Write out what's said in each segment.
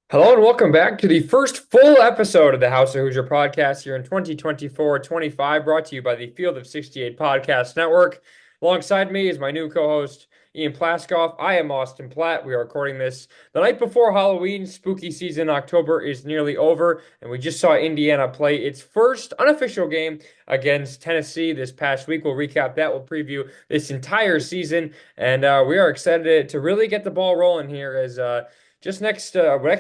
Hello and welcome back to the first full episode of the House of Hoosier podcast here in 2024-25, brought to you by the Field of 68 Podcast Network. Alongside me is my new co-host, Ian Plaskoff. I am Austin Platt. We are recording this the night before Halloween. Spooky season October is nearly over, and we just saw Indiana play its first unofficial game against Tennessee this past week. We'll recap that. We'll preview this entire season, and we are excited to really get the ball rolling here as just next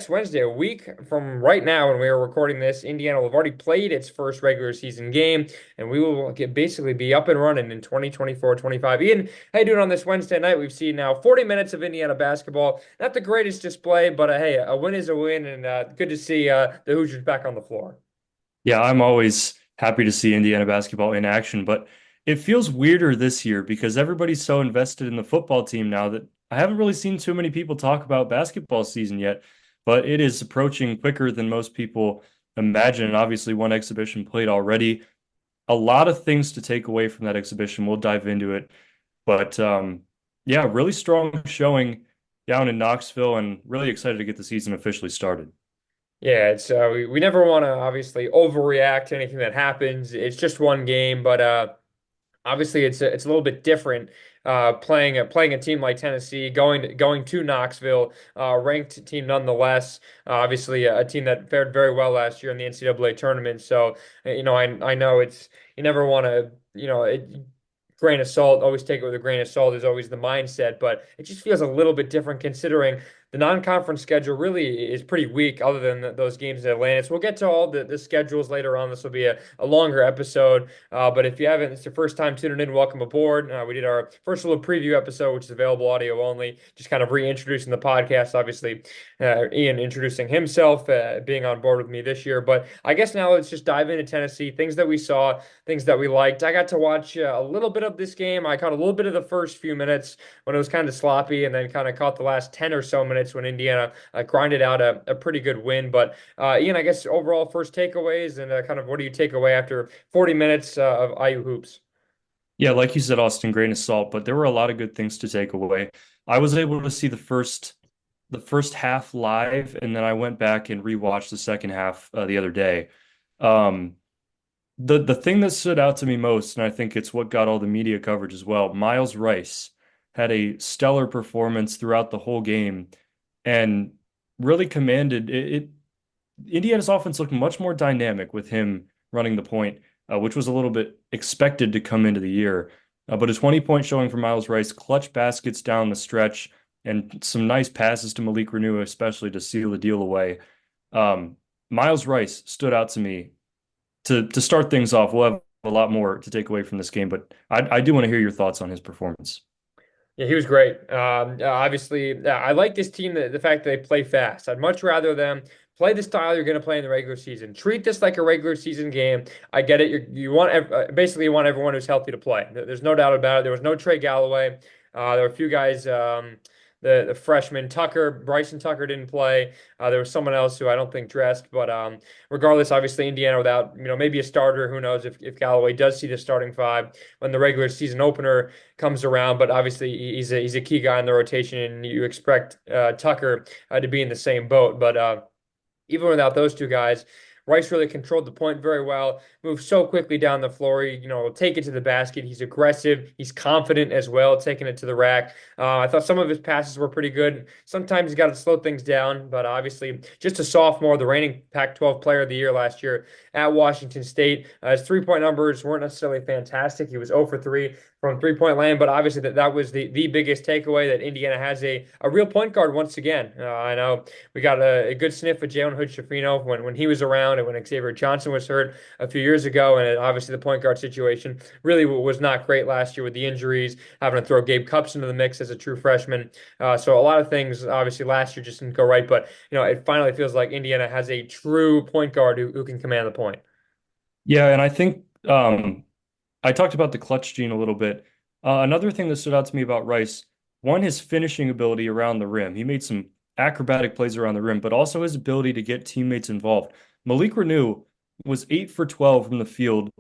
Wednesday, a week from right now, when we are recording this, Indiana will have already played its first regular season game, and we will basically be up and running in 2024-25. Ian, how you doing on this Wednesday night? We've seen now 40 minutes of Indiana basketball. Not the greatest display, but hey, a win is a win, and good to see the Hoosiers back on the floor. Yeah, I'm always happy to see Indiana basketball in action, but it feels weirder this year because everybody's so invested in the football team now that I haven't really seen too many people talk about basketball season yet, but it is approaching quicker than most people imagine. And obviously, one exhibition played already. A lot of things to take away from that exhibition. We'll dive into it. But yeah, really strong showing down in Knoxville and really excited to get the season officially started. Yeah, it's we never want to obviously overreact to anything that happens. It's just one game, but obviously, it's a little bit different playing a team like Tennessee, going to Knoxville, ranked team nonetheless. Obviously, a team that fared very well last year in the NCAA tournament. So, I know it's you never want to grain of salt. Always take it with a grain of salt is always the mindset, but it just feels a little bit different considering the non-conference schedule really is pretty weak other than those games in Atlanta. So we'll get to all the schedules later on. This will be a longer episode. But if you haven't, it's your first time tuning in, welcome aboard. We did our first little preview episode, which is available audio only, just kind of reintroducing the podcast. Obviously, Ian introducing himself, being on board with me this year. But I guess now let's just dive into Tennessee, things that we saw, things that we liked. I got to watch a little bit of this game. I caught a little bit of the first few minutes when it was kind of sloppy, and then kind of caught the last 10 or so minutes when Indiana grinded out a pretty good win. But Ian, I guess overall first takeaways and kind of what do you take away after 40 minutes of IU hoops? Yeah, like you said, Austin, grain of salt, but there were a lot of good things to take away. I was able to see the first half live, and then I went back and rewatched the second half the other day. Um, the thing that stood out to me most, and I think it's what got all the media coverage as well, Miles Rice had a stellar performance throughout the whole game and really commanded it. Indiana's offense looked much more dynamic with him running the point, which was a little bit expected to come into the year. But a 20-point showing for Miles Rice, clutch baskets down the stretch, and some nice passes to Malik Renew, especially to seal the deal away. Miles Rice stood out to me to start things off. We'll have a lot more to take away from this game, but I do want to hear your thoughts on his performance. Yeah, he was great. Obviously, I like this team, the fact that they play fast. I'd much rather them play the style you're going to play in the regular season. Treat this like a regular season game. I get it. You want basically you want everyone who's healthy to play. There's no doubt about it. There was no Trey Galloway. There were a few guys. The freshman Bryson Tucker didn't play. There was someone else who I don't think dressed, but regardless, obviously Indiana without maybe a starter. Who knows if Galloway does see the starting five when the regular season opener comes around? But obviously he's a key guy in the rotation, and you expect Tucker to be in the same boat. But even without those two guys, Rice really controlled the point very well, moved so quickly down the floor. Will take it to the basket. He's aggressive. He's confident as well, taking it to the rack. I thought some of his passes were pretty good. Sometimes he's got to slow things down, but obviously, just a sophomore, the reigning Pac-12 Player of the Year last year at Washington State. His three-point numbers weren't necessarily fantastic. He was 0 for 3 from three-point land, but obviously that was the biggest takeaway, that Indiana has a real point guard once again. I know we got a good sniff of Jalen Hood-Schifino when he was around and when Xavier Johnson was hurt a few years ago, and obviously the point guard situation really was not great last year with the injuries, having to throw Gabe Cupps into the mix as a true freshman. So a lot of things obviously last year just didn't go right, but it finally feels like Indiana has a true point guard who can command the point. Yeah, and I think I talked about the clutch gene a little bit. Another thing that stood out to me about Rice, one, his finishing ability around the rim. He made some acrobatic plays around the rim, but also his ability to get teammates involved. Malik Renew was 8 for 12 from the field,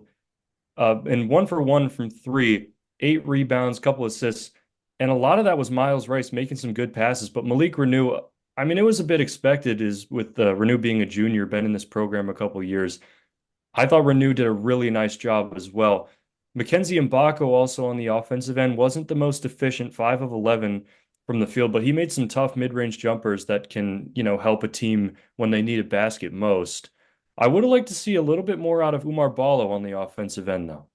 and 1 for 1 from three, 8 rebounds, couple assists. And a lot of that was Miles Rice making some good passes, but Malik Renew I mean, it was a bit expected is with Renew being a junior, been in this program a couple of years. I thought Renew did a really nice job as well. Mackenzie Mbako also on the offensive end wasn't the most efficient, 5 of 11 from the field, but he made some tough mid-range jumpers that can, help a team when they need a basket most. I would have liked to see a little bit more out of Umar Ballo on the offensive end, though.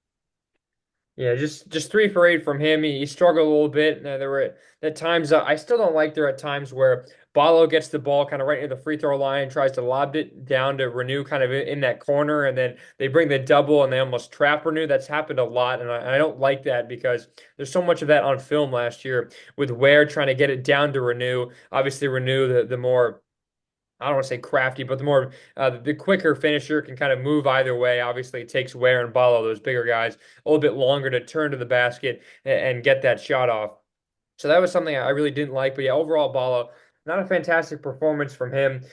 Yeah, just 3 for 8 from him. He struggled a little bit. There were at times I still don't like there at times where Ballo gets the ball kind of right near the free throw line, tries to lob it down to Renew kind of in that corner, and then they bring the double and they almost trap Renew. That's happened a lot, and I don't like that because there's so much of that on film last year with Ware trying to get it down to Renew. Obviously, Renew the more I don't want to say crafty, but the more the quicker finisher can kind of move either way. Obviously, it takes Ware and Ballo, those bigger guys, a little bit longer to turn to the basket and get that shot off. So that was something I really didn't like. But yeah, overall, Ballo, not a fantastic performance from him.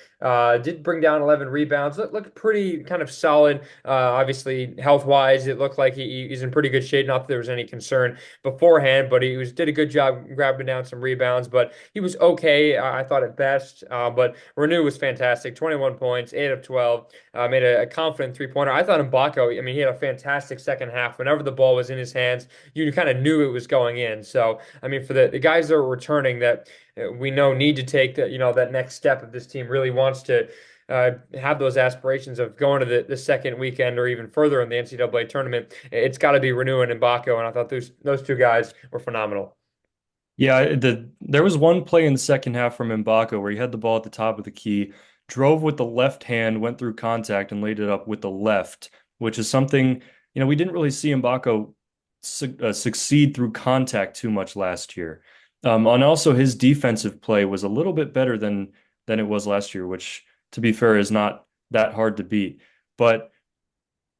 Did bring down 11 rebounds. Looked pretty kind of solid. Obviously, health wise, it looked like he's in pretty good shape. Not that there was any concern beforehand, but did a good job grabbing down some rebounds. But he was okay, I thought at best. But Renew was fantastic. 21 points, 8 of 12. Made a confident three-pointer. I thought Mbako, I mean, he had a fantastic second half. Whenever the ball was in his hands, you kind of knew it was going in. So, I mean, for the guys that are returning that we know need to take that next step if this team really wants to have those aspirations of going to the second weekend or even further in the NCAA tournament. It's got to be Renew and Mbako, and I thought those two guys were phenomenal. Yeah, there was one play in the second half from Mbako where he had the ball at the top of the key, drove with the left hand, went through contact, and laid it up with the left, which is something, we didn't really see Mbako succeed through contact too much last year. And also his defensive play was a little bit better than it was last year, which, to be fair, is not that hard to beat. But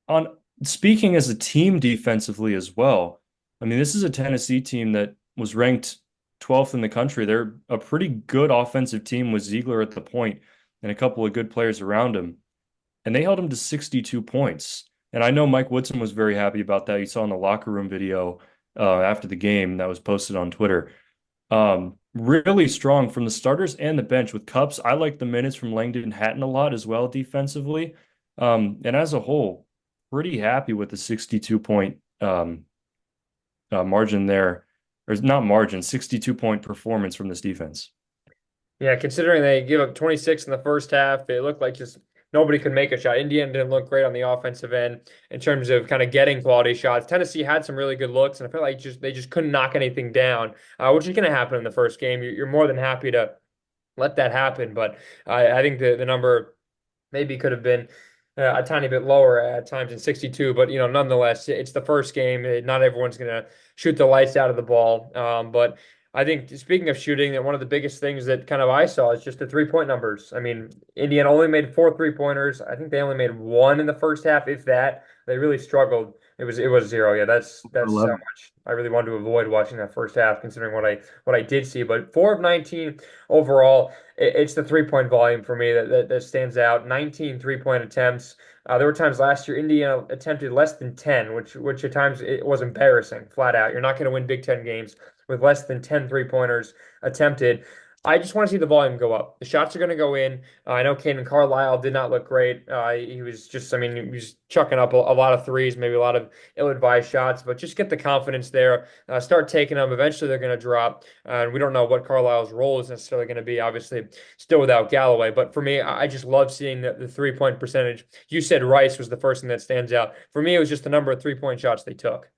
on speaking as a team defensively as well, I mean, this is a Tennessee team that was ranked 12th in the country. They're a pretty good offensive team with Ziegler at the point and a couple of good players around him. And they held him to 62 points. And I know Mike Woodson was very happy about that. You saw in the locker room video after the game that was posted on Twitter. Really strong from the starters and the bench with Cups. I like the minutes from Langdon Hatton a lot as well defensively. And as a whole, pretty happy with the 62 point margin there, or not margin, 62 point performance from this defense. Yeah, considering they give up 26 in the first half, it looked like just nobody could make a shot. Indiana didn't look great on the offensive end in terms of kind of getting quality shots. Tennessee had some really good looks, and I felt like they just couldn't knock anything down, which is going to happen in the first game. You're more than happy to let that happen, but I think the number maybe could have been a tiny bit lower at times in 62, but nonetheless, it's the first game. Not everyone's going to shoot the lights out of the ball. But I think speaking of shooting, that one of the biggest things that kind of I saw is just the 3-point numbers. I mean, Indiana only made 4 3-pointers. I think they only made one in the first half, if that. They really struggled. It was zero. Yeah, that's how 11. much I really wanted to avoid watching that first half, considering what I did see. But 4 of 19 overall. It's the 3-point volume for me that stands out. 19 3-point attempts. There were times last year Indiana attempted less than 10, which at times it was embarrassing, flat out. You're not going to win Big Ten games with less than 10 3-pointers attempted. I just want to see the volume go up. The shots are going to go in. I know Caden Carlisle did not look great. He was just, I mean, he was chucking up a lot of threes, maybe a lot of ill-advised shots, but just get the confidence there. Start taking them. Eventually, they're going to drop. And we don't know what Carlisle's role is necessarily going to be. Obviously, still without Galloway. But for me, I just love seeing the 3-point percentage. You said Rice was the first thing that stands out. For me, it was just the number of 3-point shots they took.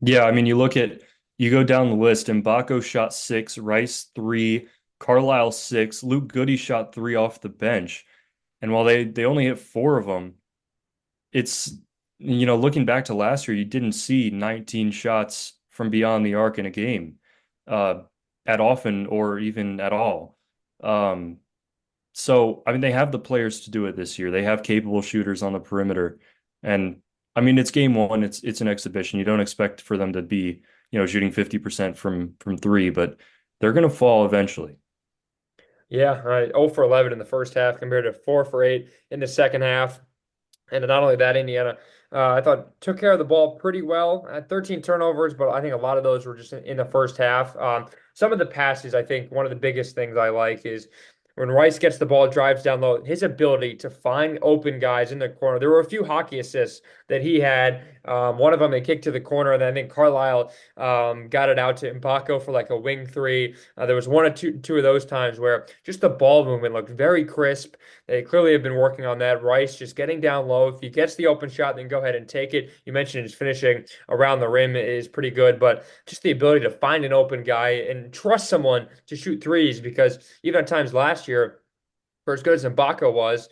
Yeah, I mean, you go down the list, and Mbako shot 6, Rice 3, Carlisle 6, Luke Goody shot 3 off the bench. And while they only hit 4 of them, it's, looking back to last year, you didn't see 19 shots from beyond the arc in a game uh, at often or even at all. Um, so, I mean, they have the players to do it this year. They have capable shooters on the perimeter. And I mean, it's game one. It's an exhibition. You don't expect for them to be, shooting 50% from three, but they're going to fall eventually. Yeah, 0 for 11 in the first half compared to 4 for 8 in the second half. And not only that, Indiana, I thought took care of the ball pretty well at 13 turnovers, but I think a lot of those were just in the first half. some of the passes, I think one of the biggest things I like is when Rice gets the ball, drives down low, his ability to find open guys in the corner. There were a few hockey assists that he had. One of them, they kicked to the corner, and then I think Carlisle got it out to Mbako for like a wing three. There was one or two of those times where just the ball movement looked very crisp. They clearly have been working on that. Rice just getting down low. If he gets the open shot, then go ahead and take it. You mentioned his finishing around the rim is pretty good, but just the ability to find an open guy and trust someone to shoot threes because even at times last year, for as good as Mbaka was,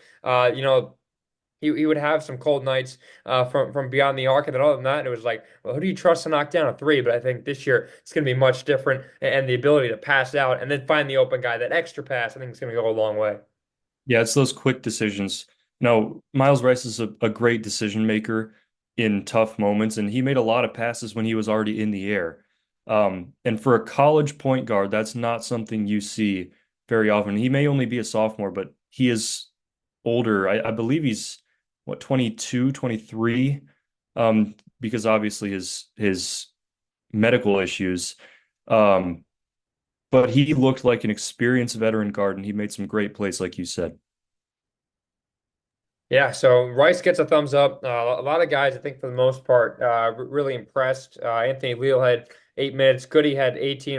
he would have some cold nights from beyond the arc, and then other than that, it was like, well, who do you trust to knock down a three? But I think this year it's going to be much different, and the ability to pass out and then find the open guy, that extra pass, I think it's going to go a long way. Yeah, it's those quick decisions. No, Miles Rice is a great decision maker in tough moments, and he made a lot of passes when he was already in the air. And for a college point guard, that's not something you see very often. He may only be a sophomore, but he is older. I believe he's what, 22, 23, because obviously his medical issues. Um, but he looked like an experienced veteran guard, and he made some great plays, like you said. Yeah, so Rice gets a thumbs up. A lot of guys, I think, for the most part, really impressed. Anthony Leal had 8 minutes. Goody had 18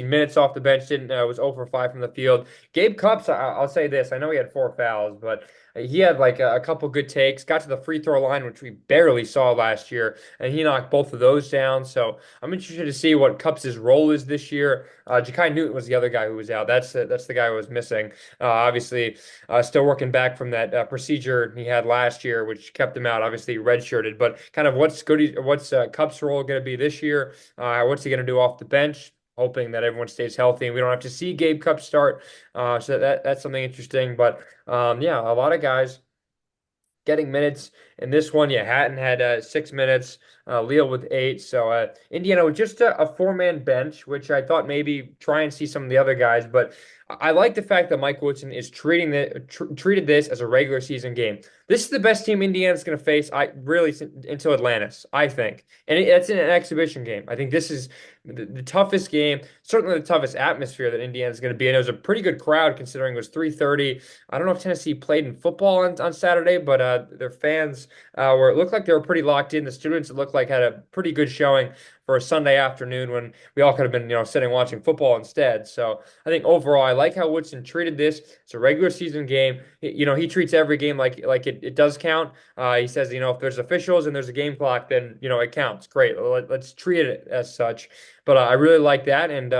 minutes off the bench. Didn't Was 0 for 5 from the field. Gabe Cupps, I'll say this: I know he had 4 fouls, but he had like a couple good takes. Got to the free throw line, which we barely saw last year, and he knocked both of those down. So I'm interested to see what Cupps' role is this year. Ja'Kai Newton was the other guy who was out. That's the guy who was missing. Obviously. Still working back from that procedure he had last year, which kept him out. Obviously, redshirted, but kind of what's Cup's role going to be this year? What's he going to do off the bench? Hoping that everyone stays healthy and we don't have to see Gabe Cup start. So that's something interesting. But yeah, a lot of guys getting minutes in this one. Yeah, Hatton had 6 minutes, Leal with 8. So Indiana with just a four-man bench, which I thought maybe try and see some of the other guys. But I like the fact that Mike Woodson is treated this as a regular season game. This is the best team Indiana's going to face. I really until Atlantis, I think, and it's in an exhibition game. I think this is the toughest game, certainly the toughest atmosphere that Indiana's going to be in. It was a pretty good crowd considering it was 3:30. I don't know if Tennessee played in football on Saturday, but their fans where it looked like they were pretty locked in. The students, it looked like, had a pretty good showing for a Sunday afternoon when we all could have been, sitting watching football instead. So I think overall, I like how Woodson treated this. It's a regular season game. He treats every game like it does count. He says, if there's officials and there's a game clock, then it counts. Great. Let's treat it as such. But I really like that, and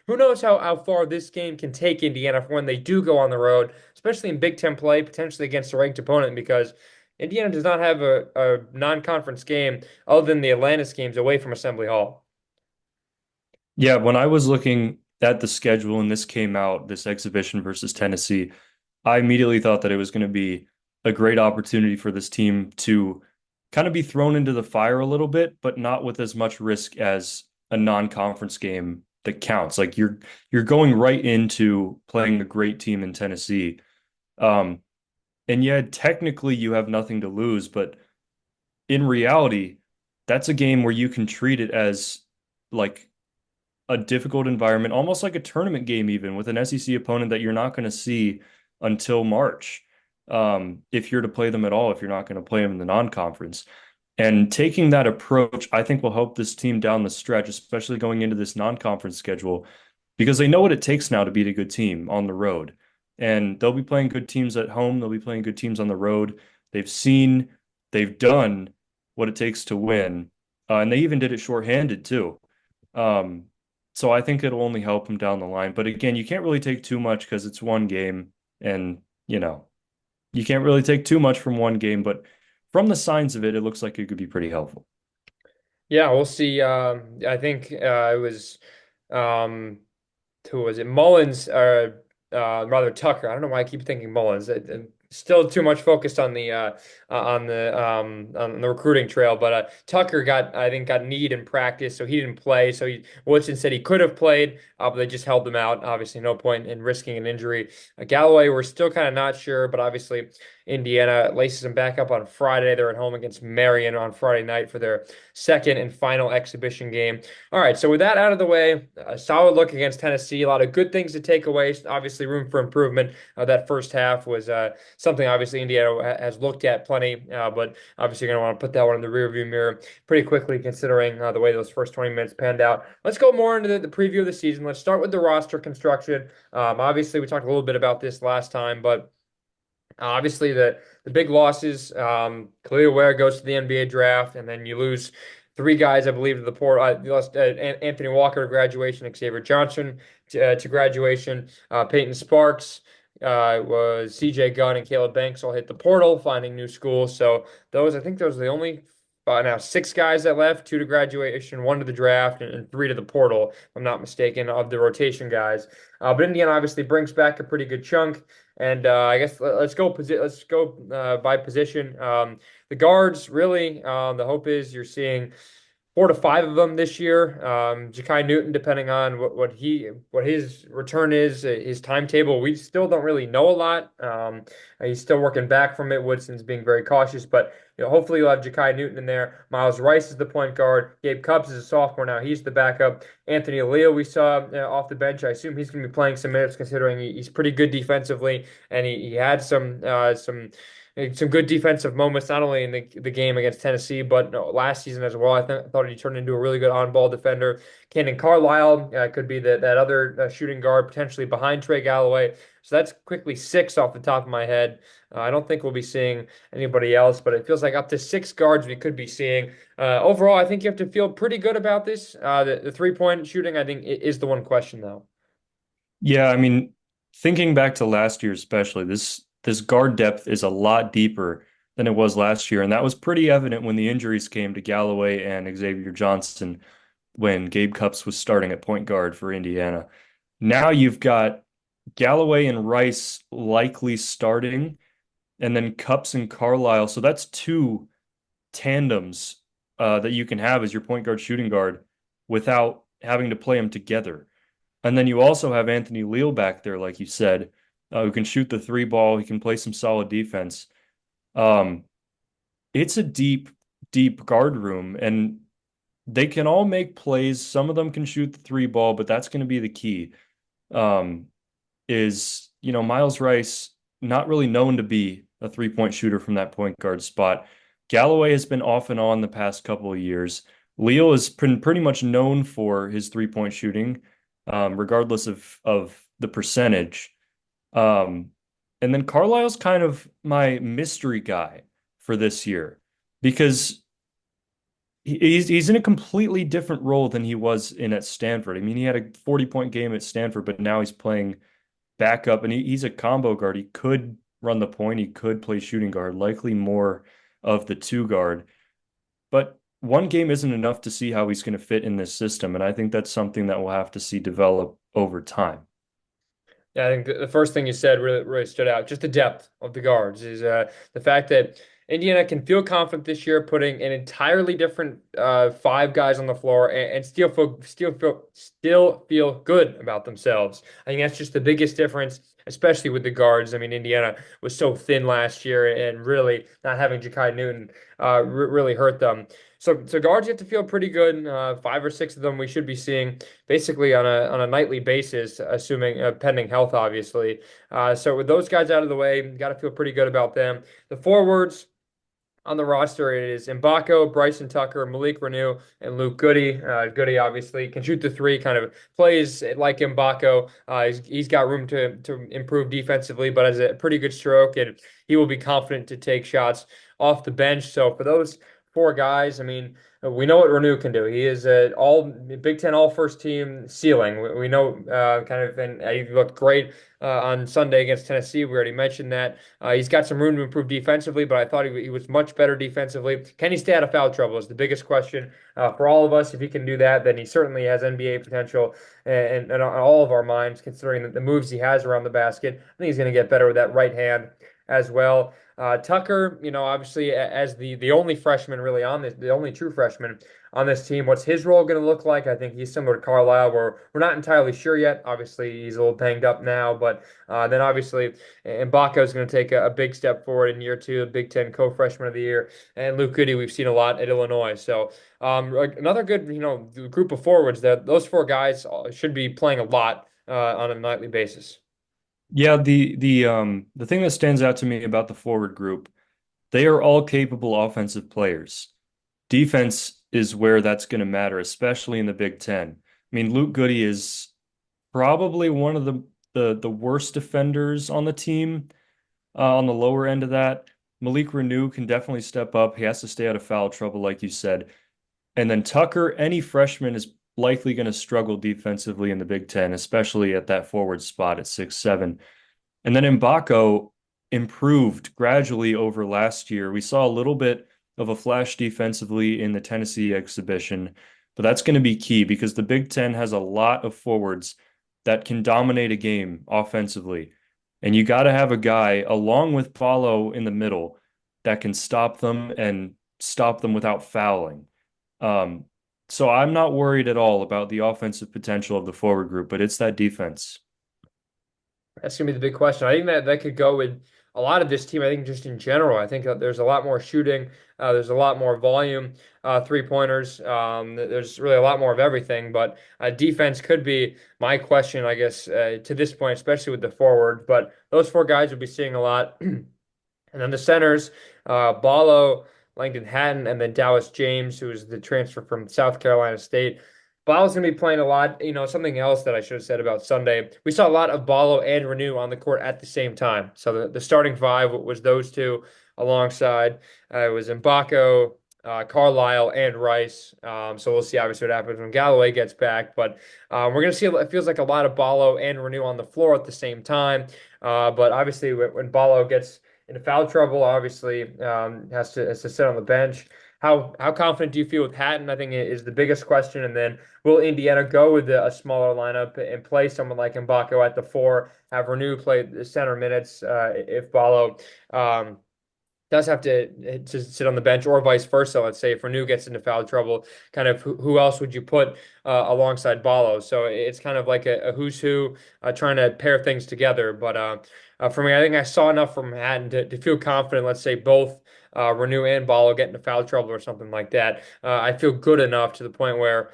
who knows how far this game can take Indiana for when they do go on the road, especially in Big Ten play, potentially against a ranked opponent, because Indiana does not have a non-conference game other than the Atlantis games away from Assembly Hall. Yeah, when I was looking at the schedule and this came out, this exhibition versus Tennessee, I immediately thought that it was going to be a great opportunity for this team to kind of be thrown into the fire a little bit, but not with as much risk as a non-conference game that counts. Like you're going right into playing a great team in Tennessee. Um, and yeah, technically you have nothing to lose, but in reality, that's a game where you can treat it as like a difficult environment, almost like a tournament game, even with an SEC opponent that you're not going to see until March. If you're to play them at all, if you're not going to play them in the non-conference. And taking that approach, I think will help this team down the stretch, especially going into this non-conference schedule, because they know what it takes now to beat a good team on the road. And they'll be playing good teams at home, they'll be playing good teams on the road. They've seen, they've done what it takes to win. And they even did it shorthanded too. Um, so I think it'll only help them down the line. But again, you can't really take too much because it's one game and, you can't really take too much from one game, but from the signs of it, it looks like it could be pretty helpful. Yeah, we'll see. I think it was um, who was it? Mullins, or rather Tucker. I don't know why I keep thinking Mullins. Still too much focused on the recruiting trail, but Tucker got kneed in practice, so he didn't play. So Woodson said he could have played, but they just held him out. Obviously, no point in risking an injury. Galloway, we're still kind of not sure, but obviously Indiana laces him back up on Friday. They're at home against Marion on Friday night for their second and final exhibition game. All right, so with that out of the way, a solid look against Tennessee. A lot of good things to take away. Obviously, room for improvement. That first half was something obviously Indiana has looked at plenty, but obviously you're going to want to put that one in the rearview mirror pretty quickly considering the way those first 20 minutes panned out. Let's go more into the preview of the season. Let's start with the roster construction. Obviously, we talked a little bit about this last time, but obviously, the big losses. Khalil Ware goes to the NBA draft, and then you lose three guys, I believe, to the port. You lost Anthony Walker to graduation, Xavier Johnson to graduation, Peyton Sparks. Was CJ Gunn and Caleb Banks all hit the portal, finding new schools. So I think those are the only now six guys that left, two to graduation, one to the draft, and three to the portal, if I'm not mistaken, of the rotation guys. But Indiana obviously brings back a pretty good chunk. And I guess let's go by position. The guards really. The hope is you're seeing four to five of them this year. Ja'Kai Newton, depending on what his return is, his timetable, we still don't really know a lot. He's still working back from it. Woodson's being very cautious, but hopefully you'll have Ja'Kai Newton in there. Miles Rice is the point guard. Gabe Cupps is a sophomore now. He's the backup. Anthony Leal we saw off the bench. I assume he's going to be playing some minutes considering he's pretty good defensively, and he had some good defensive moments, not only in the game against Tennessee, but no, last season as well. Thought he turned into a really good on-ball defender. Cannon Carlisle could be that other shooting guard potentially behind Trey Galloway. So that's quickly six off the top of my head. I don't think we'll be seeing anybody else, but it feels like up to six guards we could be seeing. Overall, I think you have to feel pretty good about this. The three-point shooting, I think, is the one question, though. Yeah, I mean, thinking back to last year especially, this guard depth is a lot deeper than it was last year, and that was pretty evident when the injuries came to Galloway and Xavier Johnson when Gabe Cupps was starting at point guard for Indiana. Now you've got Galloway and Rice likely starting, and then Cupps and Carlisle. So that's two tandems that you can have as your point guard shooting guard without having to play them together. And then you also have Anthony Leal back there, like you said, who can shoot the three ball. He can play some solid defense. Um, it's a deep, deep guard room, and they can all make plays. Some of them can shoot the three ball, but that's going to be the key. Um, Miles Rice, not really known to be a three-point shooter from that point guard spot. Galloway has been off and on the past couple of years. Leal has been pretty much known for his three-point shooting, regardless of the percentage. Um, and then Carlisle's kind of my mystery guy for this year because he's in a completely different role than he was in at Stanford. I mean, he had a 40-point game at Stanford, but now he's playing backup, and he's a combo guard. He could run the point, he could play shooting guard, likely more of the two guard. But one game isn't enough to see how he's going to fit in this system, and I think that's something that we'll have to see develop over time. Yeah, I think the first thing you said really stood out. Just the depth of the guards is the fact that Indiana can feel confident this year, putting an entirely different five guys on the floor and still feel good about themselves. I think that's just the biggest difference, especially with the guards. I mean, Indiana was so thin last year, and really not having Ja'Kai Newton really hurt them. So guards have to feel pretty good. Five or six of them we should be seeing basically on a nightly basis, assuming pending health, obviously. So with those guys out of the way, got to feel pretty good about them. The forwards on the roster it is Mbako, Bryson Tucker, Malik Renew, and Luke Goody. Goody obviously can shoot the three, kind of plays like Mbako. He's got room to improve defensively, but has a pretty good stroke, and he will be confident to take shots off the bench. So for those four guys, I mean, we know what Renew can do. He is all Big Ten All First Team ceiling. We know kind of, and he looked great on Sunday against Tennessee. We already mentioned that. He's got some room to improve defensively, but I thought he was much better defensively. Can he stay out of foul trouble is the biggest question for all of us. If he can do that, then he certainly has NBA potential and on all of our minds, considering the moves he has around the basket. I think he's going to get better with that right hand. as well. Tucker, obviously as the only freshman really on this, the only true freshman on this team. What's his role going to look like? I think he's similar to Carlisle, where we're not entirely sure yet. Obviously, he's a little banged up now, but then obviously Mbaka is going to take a big step forward in year two, Big Ten co-freshman of the year, and Luke Goody we've seen a lot at Illinois. So another good group of forwards that those four guys should be playing a lot on a nightly basis. Yeah, the thing that stands out to me about the forward group, they are all capable offensive players. Defense is where that's going to matter, especially in the Big Ten. I mean, Luke Goody is probably one of the worst defenders on the team, on the lower end of that. Malik Renew can definitely step up. He has to stay out of foul trouble, like you said. And then Tucker, any freshman is likely going to struggle defensively in the Big Ten, especially at that forward spot at 6'7". And then Mbako improved gradually over last year. We saw a little bit of a flash defensively in the Tennessee exhibition, but that's going to be key because the Big Ten has a lot of forwards that can dominate a game offensively. And you got to have a guy along with Paulo in the middle that can stop them and stop them without fouling. Um, so I'm not worried at all about the offensive potential of the forward group, but it's that defense. That's gonna be the big question. I think that could go with a lot of this team. I think just in general, I think that there's a lot more shooting. There's a lot more volume, three pointers. There's really a lot more of everything. But defense could be my question, I guess, to this point, especially with the forward. But those four guys will be seeing a lot. And then the centers, Ballo, Langdon Hatton, and then Dallas James, who is the transfer from South Carolina State. Ballo's going to be playing a lot. Something else that I should have said about Sunday. We saw a lot of Ballo and Renew on the court at the same time. So the starting five was those two alongside. It was Mbako, Carlisle, and Rice. So we'll see obviously what happens when Galloway gets back. But we're going to see, it feels like a lot of Ballo and Renew on the floor at the same time. But obviously when Ballo gets into foul trouble, obviously has to sit on the bench. How confident do you feel with Hatton? I think it is the biggest question. And then will Indiana go with a smaller lineup and play someone like Mbako at the four, have Renew play the center minutes if Ballo does have to sit on the bench, or vice versa? Let's say if Renew gets into foul trouble, kind of who else would you put alongside Ballo? So it's kind of like a who's who, trying to pair things together. But for me, I think I saw enough from Hatton to feel confident. Let's say both Renew and Ballo get into foul trouble or something like that. I feel good enough to the point where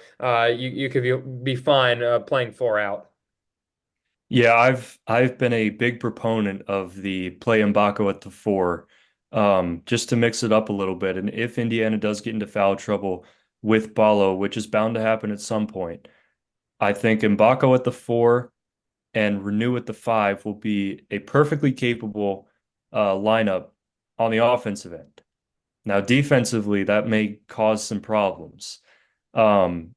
you could be fine playing four out. Yeah, I've been a big proponent of the play Mbako at the four, just to mix it up a little bit. And if Indiana does get into foul trouble with Ballo, which is bound to happen at some point, I think Mbako at the four and Renew at the five will be a perfectly capable lineup on the offensive end. Now, defensively, that may cause some problems. Um,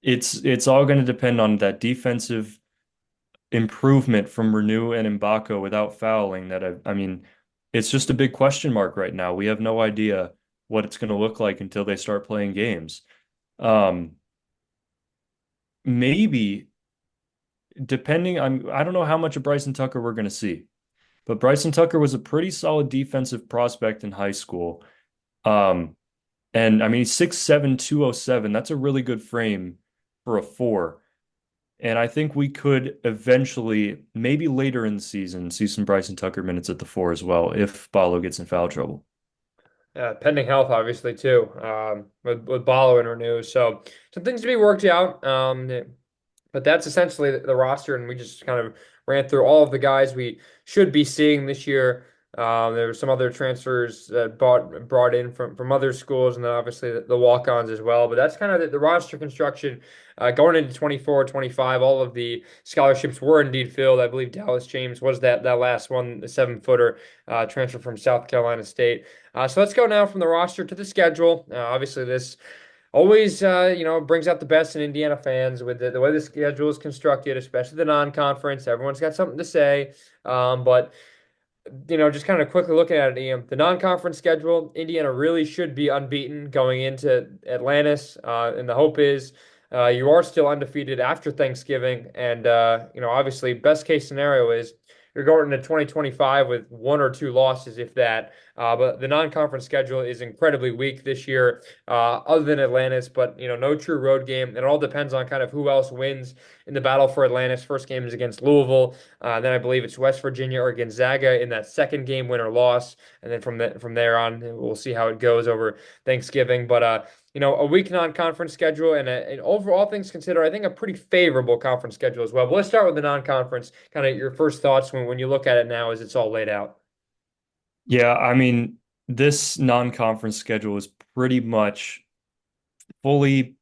it's all going to depend on that defensive improvement from Renew and Mbako without fouling. I mean, it's just a big question mark right now. We have no idea what it's going to look like until they start playing games. Um, maybe I don't know how much of Bryson Tucker we're going to see, but Bryson Tucker was a pretty solid defensive prospect in high school. Um, and I mean, 6'7", 207, that's a really good frame for a four. And I think we could eventually, maybe later in the season, see some Bryson Tucker minutes at the four as well if Ballo gets in foul trouble. Pending health, obviously, too, with Ballo and Renew. So some things to be worked out. But that's essentially the roster, and we just kind of ran through all of the guys we should be seeing this year. There were some other transfers brought in from other schools, and then obviously the walk-ons as well. But that's kind of the roster construction going into 24, 25. All of the scholarships were indeed filled. I believe Dallas James was that last one, the 7-footer transfer from South Carolina State. So let's go now from the roster to the schedule. Obviously, this always, brings out the best in Indiana fans with the way the schedule is constructed, especially the non-conference. Everyone's got something to say. But just kind of quickly looking at it, Ian, the non-conference schedule, Indiana really should be unbeaten going into Atlantis. And the hope is you are still undefeated after Thanksgiving. And, obviously, best case scenario is you're going into 2025 with one or two losses, if that. But the non-conference schedule is incredibly weak this year, other than Atlantis. But no true road game. It all depends on kind of who else wins in the battle for Atlantis. First game is against Louisville. Then I believe it's West Virginia or Gonzaga in that second game, win or loss. And then from there on, we'll see how it goes over Thanksgiving. But a weak non-conference schedule and overall things considered, I think a pretty favorable conference schedule as well. But let's start with the non-conference. Kind of your first thoughts when you look at it now as it's all laid out. Yeah, I mean, this non-conference schedule is pretty much fully,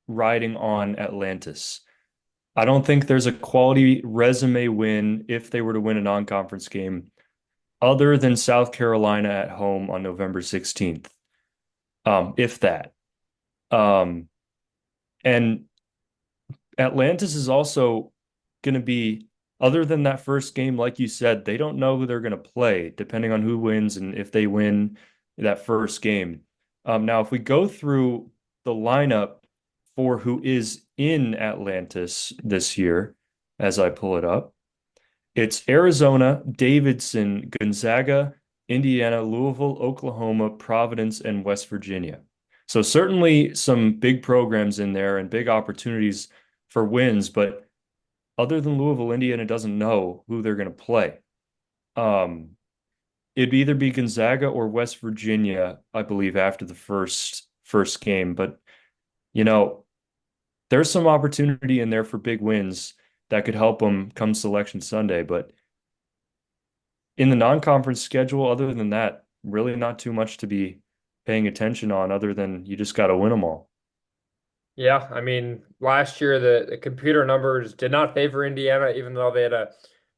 riding on Atlantis. I don't think there's a quality resume win if they were to win a non-conference game other than South Carolina at home on November 16th. If that. Um, and Atlantis is also going to be, other than that first game, like you said, they don't know who they're going to play, depending on who wins and if they win that first game. Now, if we go through the lineup for who is in Atlantis this year, as I pull it up, it's Arizona, Davidson, Gonzaga, Indiana, Louisville, Oklahoma, Providence, and West Virginia. So certainly some big programs in there and big opportunities for wins, but other than Louisville, Indiana doesn't know who they're going to play. Um, it'd either be Gonzaga or West Virginia, I believe, after the first game. But you know, there's some opportunity in there for big wins that could help them come Selection Sunday. But in the non-conference schedule, other than that, really not too much to be paying attention on, other than you just got to win them all. Yeah, I mean, last year the computer numbers did not favor Indiana, even though they had a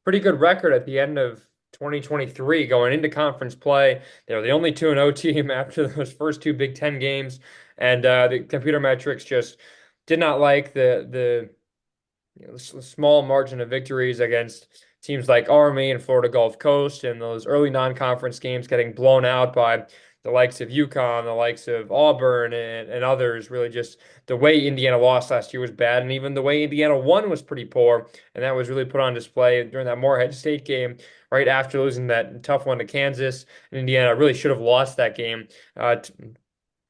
pretty good record at the end of 2023 going into conference play. They were the only 2-0 team after those first two Big Ten games, and the computer metrics just did not like the small margin of victories against teams like Army and Florida Gulf Coast, and those early non-conference games getting blown out by the likes of UConn, the likes of Auburn, and others. Really, just the way Indiana lost last year was bad, and even the way Indiana won was pretty poor, and that was really put on display during that Morehead State game right after losing that tough one to Kansas. And Indiana really should have lost that game.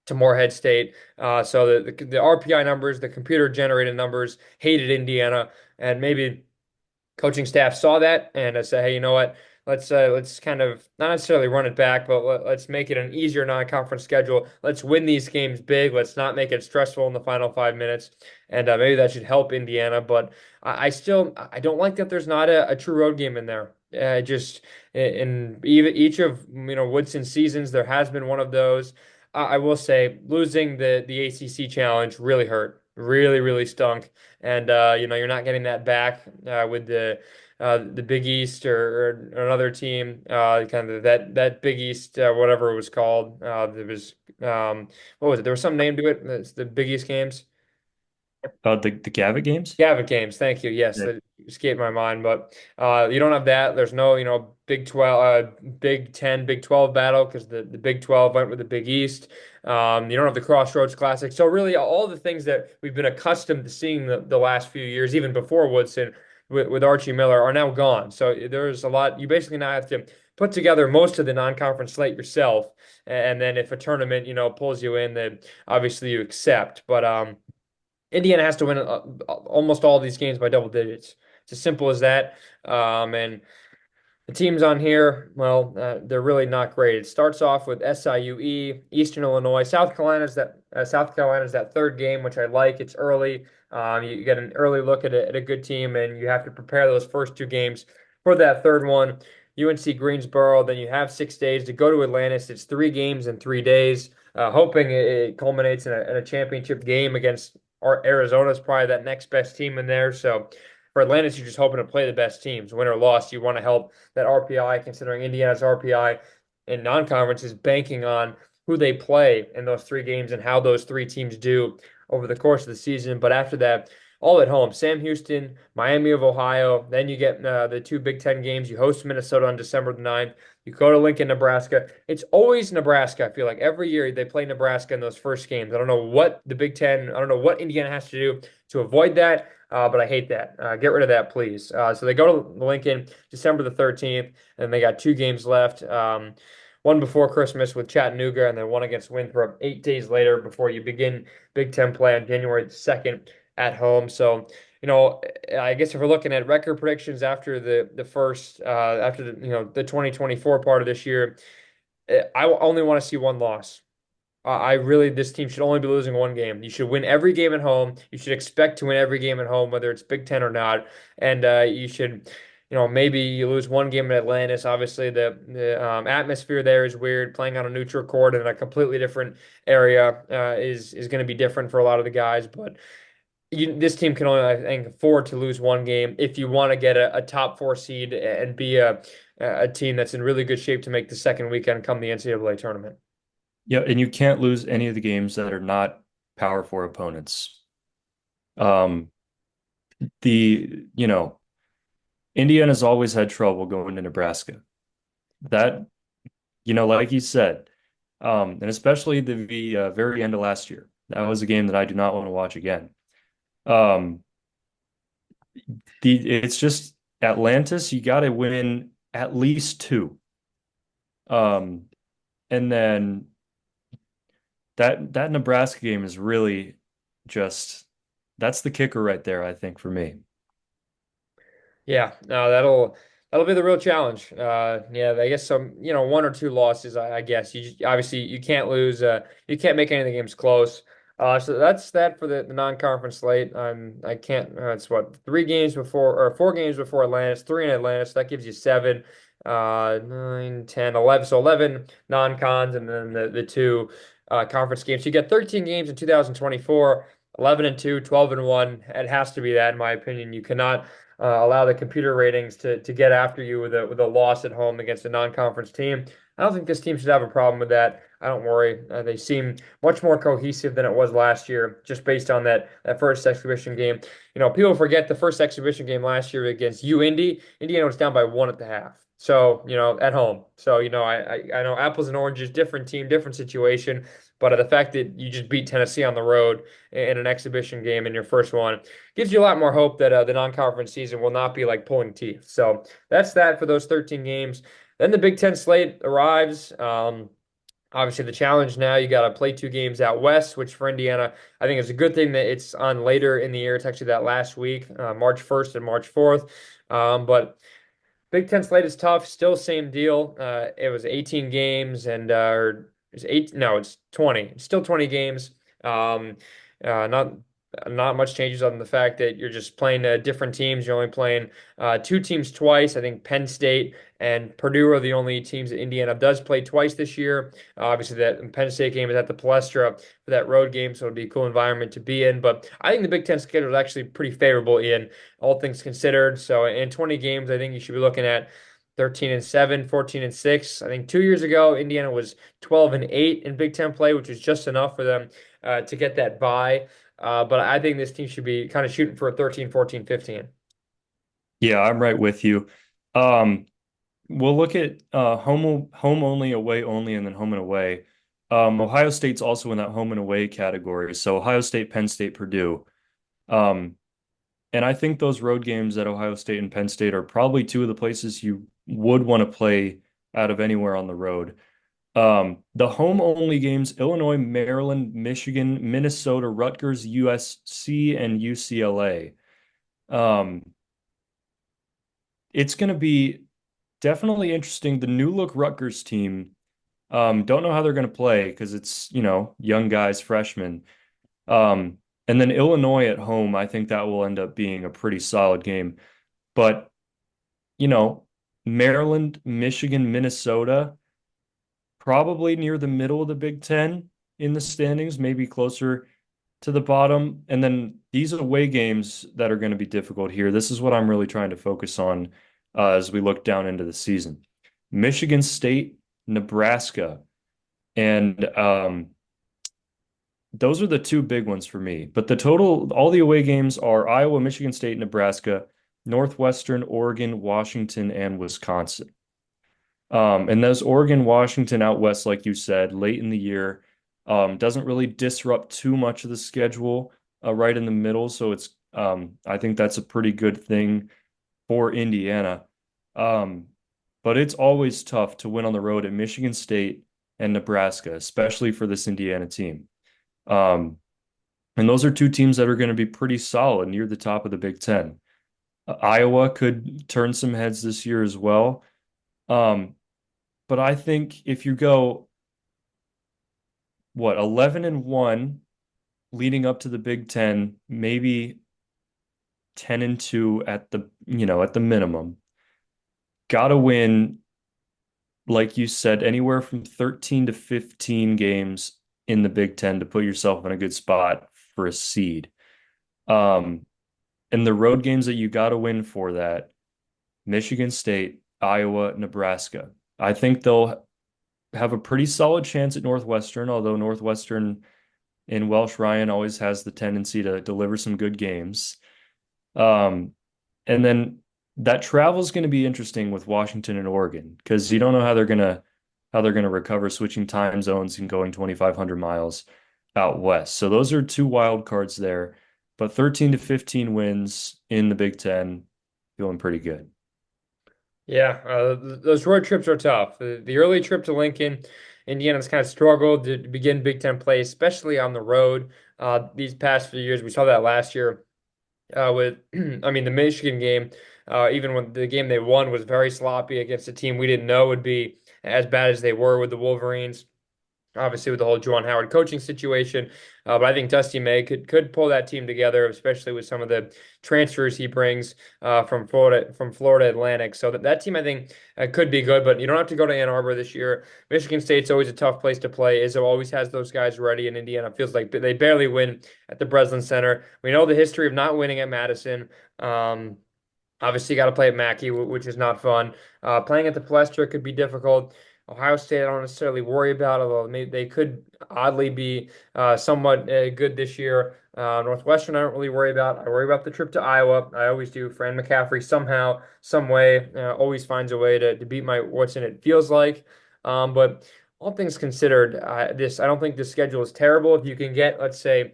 To Morehead State. So the RPI numbers, the computer generated numbers, hated Indiana, and maybe coaching staff saw that and said, hey, you know what? Let's kind of not necessarily run it back, but let's make it an easier non-conference schedule. Let's win these games big. Let's not make it stressful in the final 5 minutes, and maybe that should help Indiana. But I don't like that there's not a true road game in there. Just in even each of Woodson's seasons, there has been one of those. I will say losing the ACC challenge really hurt, really really stunk, and you're not getting that back with the Big East or another team, kind of that Big East whatever it was called. There was what was it? There was some name to it. It's the Big East games. The Gavitt games? Gavitt games, thank you. Yes, Yeah. that escaped my mind, but you don't have that. There's no, Big 12, Big 10, Big 12 battle because the Big 12 went with the Big East. You don't have the Crossroads Classic. So really, all the things that we've been accustomed to seeing the last few years, even before Woodson with Archie Miller, are now gone. So there's a lot. You basically now have to put together most of the non-conference slate yourself, and then if a tournament, pulls you in, then obviously you accept. But Indiana has to win almost all these games by double digits. It's as simple as that. And the teams on here, well, they're really not great. It starts off with SIUE, Eastern Illinois, South Carolina's that third game, which I like. It's early. You get an early look at a good team, and you have to prepare those first two games for that third one. UNC Greensboro. Then you have 6 days to go to Atlantis. It's 3 games in 3 days. Hoping it culminates in a championship game against Arizona is probably that next best team in there. So for Atlantis, you're just hoping to play the best teams. Win or loss, you want to help that RPI, considering Indiana's RPI in non-conference is banking on who they play in those 3 games and how those three teams do over the course of the season. But after that, all at home. Sam Houston, Miami of Ohio. Then you get the two Big Ten games. You host Minnesota on December the 9th. You go to Lincoln, Nebraska. It's always Nebraska. I feel like every year they play Nebraska in those first games. I don't know what the Big Ten, I don't know what Indiana has to do to avoid that. but I hate that. Get rid of that, please. So they go to Lincoln December the 13th, and they got 2 games left. One before Christmas with Chattanooga, and then one against Winthrop 8 days later before you begin Big Ten play on January the 2nd at home. So, I guess if we're looking at record predictions after the first after the 2024 part of this year, I only want to see one loss. This team should only be losing one game. You should win every game at home. You should expect to win every game at home, whether it's Big Ten or not. And you should, maybe you lose one game in Atlantis. Obviously, the atmosphere there is weird. Playing on a neutral court in a completely different area is going to be different for a lot of the guys. But this team can only, I think, afford to lose one game if you want to get a top four seed and be a team that's in really good shape to make the second weekend come the NCAA tournament. Yeah, and you can't lose any of the games that are not Power Four opponents. Um, Indiana's always had trouble going to Nebraska. That, like you said, and especially the very end of last year, that was a game that I do not want to watch again. Um, it's just Atlantis, you got to win at least two. Um, and then that Nebraska game is really just that's the kicker right there, I think, for me. Yeah, no, that'll be the real challenge. Yeah, I guess some, one or two losses. I guess obviously you can't lose. You can't make any of the games close. So that's that for the non-conference slate. I can't. It's what 3 games before or 4 games before Atlantis, three in Atlantis. That gives you seven, 9, 10, 11. So 11 non-cons, and then the two conference games. So you get 13 games in 2024. 11 and 2, 12 and 1. It has to be that, in my opinion. You cannot allow the computer ratings to get after you with a loss at home against a non-conference team. I don't think this team should have a problem with that. I don't worry. They seem much more cohesive than it was last year, just based on that first exhibition game. People forget the first exhibition game last year against UIndy. Indiana was down by one at the half. So, at home. So, I know apples and oranges, different team, different situation. But the fact that you just beat Tennessee on the road in an exhibition game in your first one gives you a lot more hope that the non-conference season will not be like pulling teeth. So that's that for those 13 games. Then the Big Ten slate arrives. Obviously, the challenge now, you got to play 2 games out west, which for Indiana, I think is a good thing that it's on later in the year. It's actually that last week, March 1st and March 4th. But Big Ten slate is tough. Still same deal. It was 18 games and or it's eight. No, it's 20. It's still 20 games. Um, not much changes other than the fact that you're just playing different teams. You're only playing 2 teams twice. I think Penn State and Purdue are the only teams that Indiana does play twice this year. Obviously, that Penn State game is at the Palestra for that road game, so it'll be a cool environment to be in. But I think the Big Ten schedule is actually pretty favorable in all things considered. So in 20 games, I think you should be looking at 13 and 7, 14 and 6. I think 2 years ago, Indiana was 12 and 8 in Big Ten play, which was just enough for them to get that bye. But I think this team should be kind of shooting for a 13, 14, 15. Yeah, I'm right with you. Um, we'll look at home only, away only, and then home and away. Ohio State's also in that home and away category. So Ohio State, Penn State, Purdue. Um, and I think those road games at Ohio State and Penn State are probably two of the places you would want to play out of anywhere on the road. The home only games, Illinois, Maryland, Michigan, Minnesota, Rutgers, USC, and UCLA. Um, it's going to be definitely interesting. The new look Rutgers team, don't know how they're going to play because it's, young guys, freshmen. Um, and then Illinois at home, I think that will end up being a pretty solid game. But, you know, Maryland, Michigan, Minnesota, probably near the middle of the Big Ten in the standings, maybe closer to the bottom. And then these away games that are going to be difficult here. This is what I'm really trying to focus on as we look down into the season. Michigan State, Nebraska, and those are the two big ones for me. But the total, all the away games are Iowa, Michigan State, Nebraska, Northwestern, Oregon, Washington, and Wisconsin. And those Oregon, Washington out west, like you said, late in the year, doesn't really disrupt too much of the schedule right in the middle. So it's I think that's a pretty good thing for Indiana. Um, but it's always tough to win on the road at Michigan State and Nebraska, especially for this Indiana team. Um, and those are two teams that are going to be pretty solid near the top of the Big Ten. Iowa could turn some heads this year as well. Um, but I think if you go, 11-1 leading up to the Big Ten, maybe 10-2 at the minimum, gotta win, like you said, anywhere from 13 to 15 games in the Big Ten to put yourself in a good spot for a seed. Um, and the road games that you gotta win for that, Michigan State, Iowa, Nebraska. I think they'll have a pretty solid chance at Northwestern, although Northwestern in Welsh Ryan always has the tendency to deliver some good games. Um, and then that travel is going to be interesting with Washington and Oregon because you don't know how they're gonna recover switching time zones and going 2,500 miles out west. So those are two wild cards there. But 13 to 15 wins in the Big Ten, feeling pretty good. Yeah, those road trips are tough. The early trip to Lincoln, Indiana's kind of struggled to begin Big Ten play, especially on the road. These past few years, we saw that last year with, I mean, the Michigan game. Even when the game they won was very sloppy against a team we didn't know would be as bad as they were with the Wolverines. Obviously, with the whole Juwan Howard coaching situation, but I think Dusty May could pull that team together, especially with some of the transfers he brings from Florida Atlantic. So that team, I think, could be good. But you don't have to go to Ann Arbor this year. Michigan State's always a tough place to play. Izzo always has those guys ready, and Indiana feels like they barely win at the Breslin Center. We know the history of not winning at Madison. Um, Obviously, you got to play at Mackey, which is not fun. Playing at the Palestra could be difficult. Ohio State, I don't necessarily worry about, although maybe they could oddly be somewhat good this year. Northwestern, I don't really worry about. I worry about the trip to Iowa. I always do. Fran McCaffrey somehow, some way, always finds a way to beat my what's in it feels like. But all things considered, I don't think the schedule is terrible. If you can get, let's say,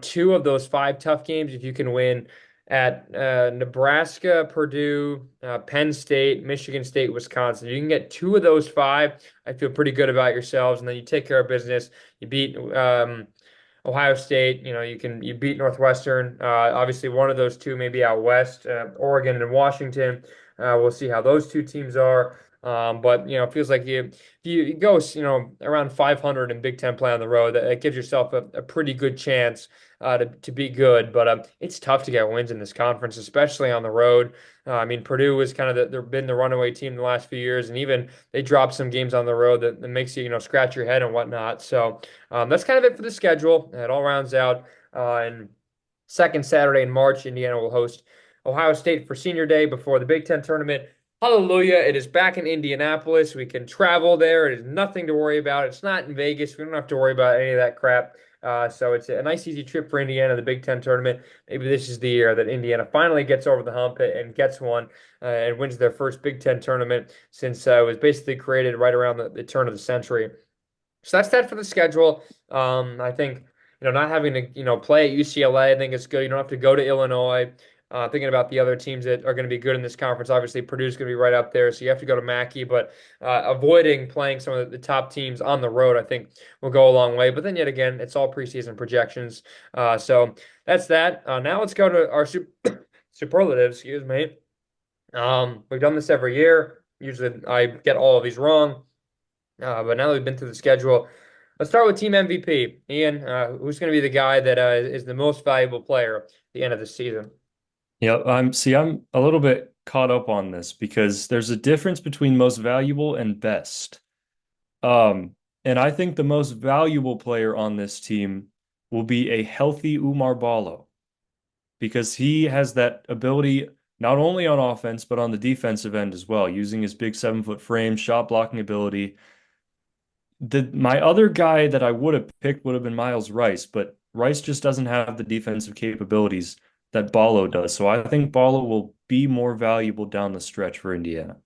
two of those five tough games, if you can win at Nebraska, Purdue, Penn State, Michigan State, Wisconsin. You can get two of those five. I feel pretty good about yourselves, and then you take care of business. You beat Ohio State. You beat Northwestern. Obviously, one of those two may be out west, Oregon and Washington. We'll see how those two teams are. But it feels like you go around 500 in Big Ten play on the road. That gives yourself a pretty good chance to be good. But it's tough to get wins in this conference, especially on the road. I mean, Purdue has kind of they've been the runaway team the last few years, and even they dropped some games on the road that makes you scratch your head and whatnot. So that's kind of it for the schedule. It all rounds out. And second Saturday in March, Indiana will host Ohio State for Senior Day before the Big Ten tournament. Hallelujah. It is back in Indianapolis. We can travel there. It is nothing to worry about. It's not in Vegas. We don't have to worry about any of that crap. So it's a nice, easy trip for Indiana, the Big Ten tournament. Maybe this is the year that Indiana finally gets over the hump and gets one and wins their first Big Ten tournament since it was basically created right around the turn of the century. So that's that for the schedule. I think not having to play at UCLA, I think it's good. You don't have to go to Illinois. Thinking about the other teams that are going to be good in this conference, obviously Purdue's going to be right up there, so you have to go to Mackey. But avoiding playing some of the top teams on the road, I think, will go a long way. But then yet again, it's all preseason projections. So that's that. Now let's go to our superlatives. Excuse me. We've done this every year. Usually I get all of these wrong. But now that we've been through the schedule, let's start with team MVP. Ian, who's going to be the guy that is the most valuable player at the end of the season? Yeah, I'm a little bit caught up on this because there's a difference between most valuable and best. And I think the most valuable player on this team will be a healthy Umar Ballo because he has that ability not only on offense but on the defensive end as well, using his big 7-foot frame, shot blocking ability. My other guy that I would have picked would have been Miles Rice, but Rice just doesn't have the defensive capabilities that Ballo does. So I think Ballo will be more valuable down the stretch for Indiana.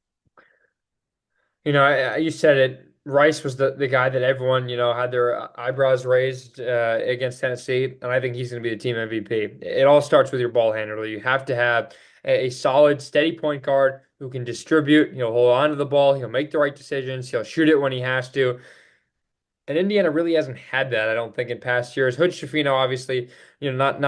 You said it. Rice was the guy that everyone, had their eyebrows raised against Tennessee, and I think he's going to be the team MVP. It all starts with your ball handler. You have to have a solid, steady point guard who can distribute. He'll hold on to the ball. He'll make the right decisions. He'll shoot it when he has to. And Indiana really hasn't had that, I don't think, in past years. Hood Schifino, obviously, not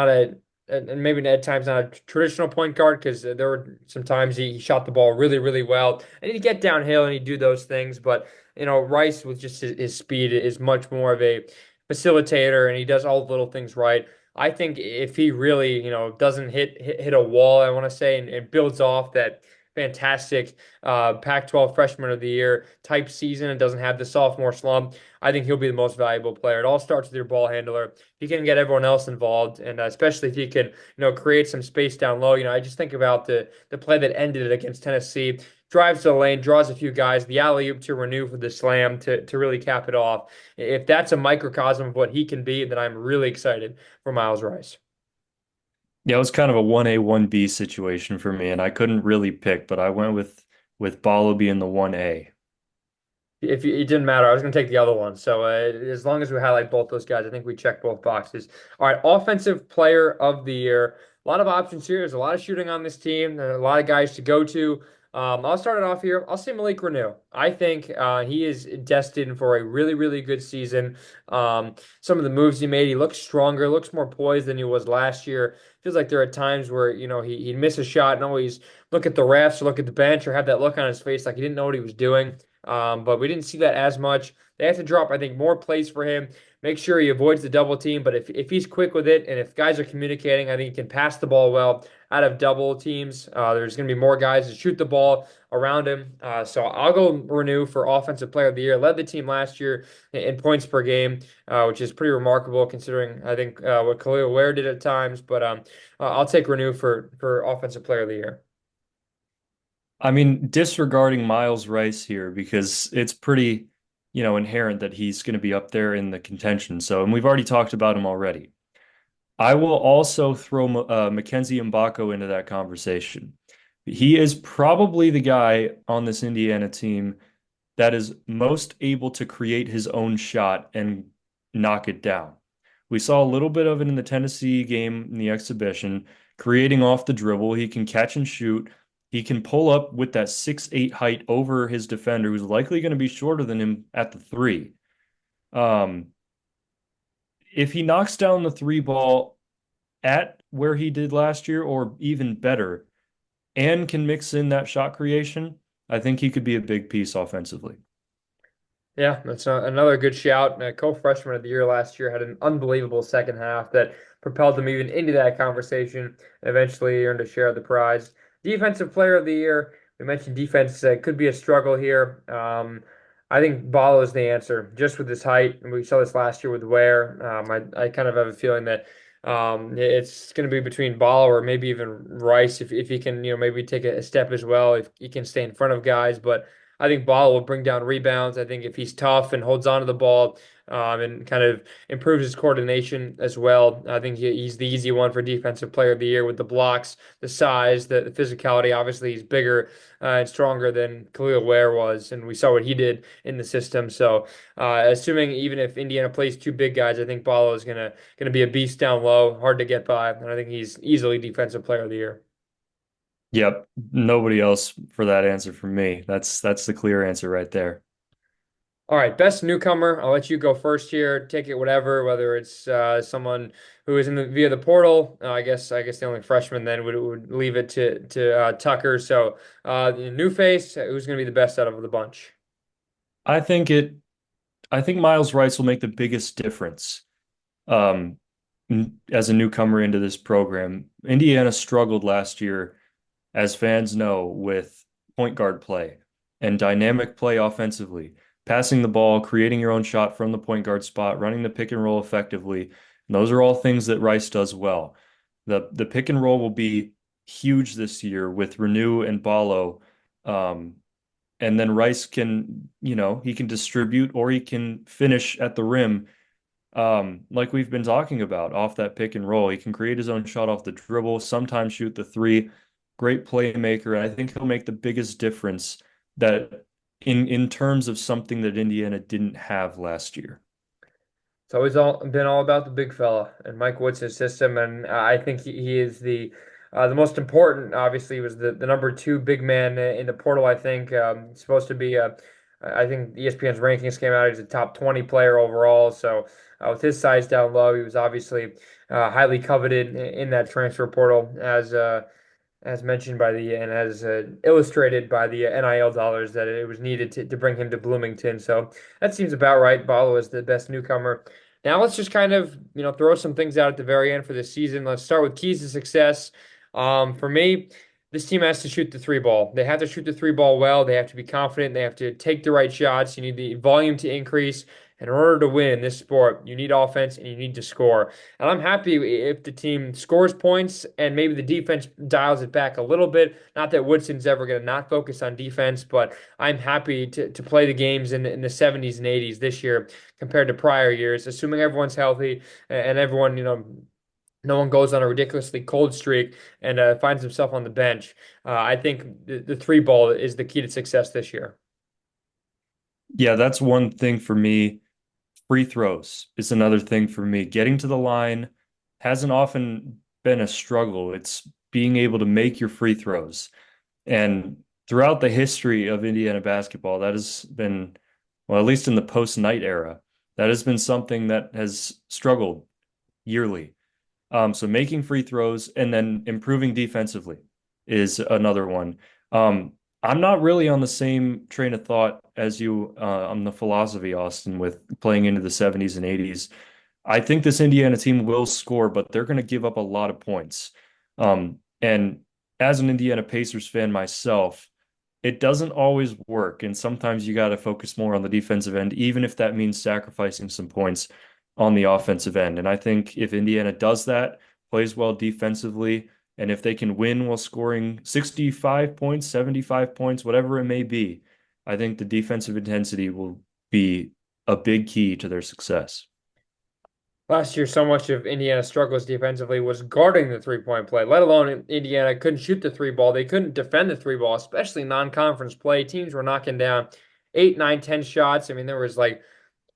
and maybe at times not a traditional point guard because there were some times he shot the ball really, really well, and he'd get downhill and he'd do those things. But Rice with just his speed is much more of a facilitator, and he does all the little things right. I think if he really, doesn't hit a wall, I want to say, and builds off that fantastic Pac-12 Freshman of the Year type season and doesn't have the sophomore slump, I think he'll be the most valuable player. It all starts with your ball handler. If he can get everyone else involved, and especially if he can, create some space down low. I just think about the play that ended it against Tennessee. Drives to the lane, draws a few guys, the alley-oop to Renew for the slam to really cap it off. If that's a microcosm of what he can be, then I'm really excited for Miles Rice. Yeah, it was kind of a 1A, 1B situation for me, and I couldn't really pick, but I went with Balo being the 1A. If it didn't matter, I was going to take the other one. So as long as we highlight both those guys, I think we check both boxes. All right, offensive player of the year. A lot of options here. There's a lot of shooting on this team. There are a lot of guys to go to. I'll start it off here. I'll say Malik Renew. I think he is destined for a really, really good season. Some of the moves he made, he looks stronger, looks more poised than he was last year. Feels like there are times where he'd miss a shot and always look at the refs or look at the bench or have that look on his face like he didn't know what he was doing. But we didn't see that as much. They have to drop, I think, more plays for him. Make sure he avoids the double team. But if he's quick with it and if guys are communicating, I think he can pass the ball well out of double teams. There's going to be more guys to shoot the ball around him. So I'll go Renew for Offensive Player of the Year. Led the team last year in points per game, which is pretty remarkable considering I think what Khalil Ware did at times. But I'll take Renew for Offensive Player of the Year. I mean, disregarding Miles Rice here because it's pretty, inherent that he's going to be up there in the contention. So, and we've already talked about him already. I will also throw Mackenzie Mbako into that conversation. He is probably the guy on this Indiana team that is most able to create his own shot and knock it down. We saw a little bit of it in the Tennessee game in the exhibition, creating off the dribble. He can catch and shoot. He can pull up with that 6'8" height over his defender, who's likely going to be shorter than him at the three. Um, if he knocks down the three ball at where he did last year, or even better, and can mix in that shot creation, I think he could be a big piece offensively. Yeah, that's another good shout. Co-freshman of the year last year had an unbelievable second half that propelled him even into that conversation and eventually earned a share of the prize. Defensive player of the year. We mentioned defense could be a struggle here. I think Ball is the answer, just with his height. And we saw this last year with Ware. I kind of have a feeling that it's going to be between Ball or maybe even Rice if he can, maybe take a step as well, if he can stay in front of guys. But I think Ball will bring down rebounds. I think if he's tough and holds on to the ball and kind of improves his coordination as well, I think he's the easy one for Defensive Player of the Year with the blocks, the size, the physicality. Obviously, he's bigger and stronger than Khalil Ware was, and we saw what he did in the system. So, assuming even if Indiana plays two big guys, I think Ball is gonna be a beast down low, hard to get by, and I think he's easily Defensive Player of the Year. Yep, nobody else for that answer from me. That's the clear answer right there. All right, best newcomer. I'll let you go first here. Take it whatever, whether it's someone who is in the via the portal. I guess the only freshman then would leave it to Tucker. So new face. Who's going to be the best out of the bunch? I think it. I think Miles Rice will make the biggest difference um, as a newcomer into this program. Indiana struggled last year, as fans know, with point guard play and dynamic play offensively, passing the ball, creating your own shot from the point guard spot, running the pick and roll effectively. And those are all things that Rice does well. The pick and roll will be huge this year with Renew and Balo. Um, and then Rice can, he can distribute or he can finish at the rim. Like we've been talking about off that pick and roll. He can create his own shot off the dribble, sometimes shoot the three. Great playmaker. And I think he'll make the biggest difference that in terms of something that Indiana didn't have last year. It's always all been all about the big fella and Mike Woods' system, and I think he is the most important. Obviously, he was the number two big man in the portal. I think he's supposed to be. I think ESPN's rankings came out. He's a top 20 player overall. So with his size down low, he was obviously highly coveted in that transfer portal as mentioned by the and as illustrated by the NIL dollars that it was needed to bring him to Bloomington. So that seems about right. Balo is the best newcomer. Now let's just kind of throw some things out at the very end for this season. Let's start with keys to success. For me, this team has to shoot the three ball. They have to shoot the three ball well. They have to be confident. They have to take the right shots. You need the volume to increase. And in order to win in this sport, you need offense and you need to score. And I'm happy if the team scores points and maybe the defense dials it back a little bit. Not that Woodson's ever going to not focus on defense, but I'm happy to play the games in the 70s and 80s this year compared to prior years, assuming everyone's healthy and everyone, no one goes on a ridiculously cold streak and finds himself on the bench. I think the three ball is the key to success this year. Yeah, that's one thing for me. Free throws is another thing for me. Getting to the line hasn't often been a struggle. It's being able to make your free throws. And throughout the history of Indiana basketball, that has been, well, at least in the post-Knight era, that has been something that has struggled yearly. So making free throws and then improving defensively is another one. I'm not really on the same train of thought as you on the philosophy, Austin, with playing into the 70s and 80s. I think this Indiana team will score, but they're going to give up a lot of points. And as an Indiana Pacers fan myself, it doesn't always work. And sometimes you got to focus more on the defensive end, even if that means sacrificing some points on the offensive end. And I think if Indiana does that, plays well defensively, and if they can win while scoring 65 points, 75 points, whatever it may be, I think the defensive intensity will be a big key to their success. Last year, so much of Indiana's struggles defensively was guarding the three-point play, let alone Indiana couldn't shoot the three ball. They couldn't defend the three ball, especially non-conference play. Teams were knocking down 8, 9, 10 shots. I mean, there was like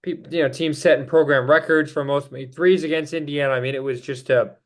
people, teams setting program records for most made threes against Indiana. I mean, it was just a